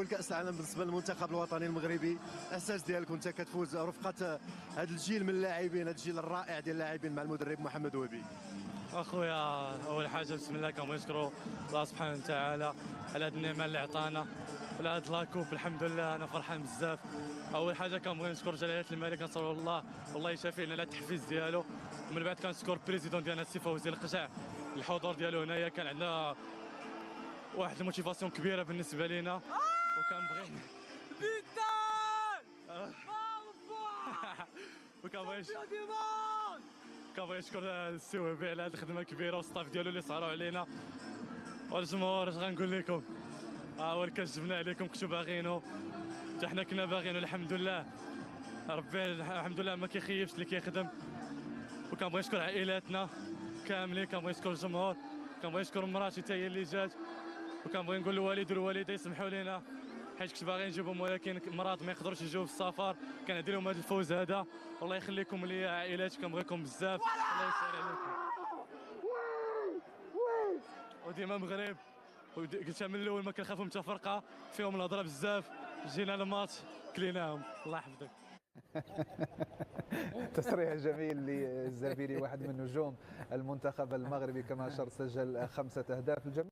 كأس العالم بالنسبه للمنتخب الوطني المغربي، الاحساس ديالك وانت كتفوز رفقه هذا الجيل من اللاعبين، هذا الجيل الرائع ديال اللاعبين مع المدرب محمد وهبي؟ اخويا، اول حاجه بسم الله كنبغي نشكروا الله سبحانه وتعالى على هذه النعمه اللي عطانا وعلى هذا لاكوب. الحمد لله انا فرحان بزاف. اول حاجه كنبغي نشكر جلاله الملك، كنصلوا الله والله يشافي لنا على التحفيز ديالو. ومن بعد كنشكر البريزيدون ديالنا السي فوزي القشع، الحضور ديالو هنايا كان عندنا واحد الموتيفاسيون كبيره بالنسبه لينا. وكنبغي وكنبغي كنبغي نشكر السي وهبي على هذه الخدمه الكبيره والستاف ديالو اللي سهروا علينا. والجمهور اش غنقول لكم، هو اللي كنجبنا عليكم كنتو باغينو حتى حنا كنا باغينو. الحمد لله ربي الحمد لله ما كيخيبش اللي كيخدم. وكنبغي نشكر عائلاتنا كاملين، كنبغي نشكر الجمهور، كنبغي نشكر مراتي حتى هي اللي جات. وكنبغي نقول للوالد والوالده يسمحوا لنا حيت كنت باغي نجيبهم ولكن مرض ما يقدروش يجيو في السفر. كنهدي لهم هذا الفوز هذا، والله يخليكم ليا عائلاتي، كنبغيكم بزاف، الله يسهل عليكم. وديما مغرب، قلتها من الاول ما كنخافوا من فرقه فيهم الهضره بزاف. جينا الماتش كليناهم، الله يحفظك. تصريح جميل للزبيري، واحد من نجوم المنتخب المغربي كما أشرت، سجل 5 أهداف. الجميع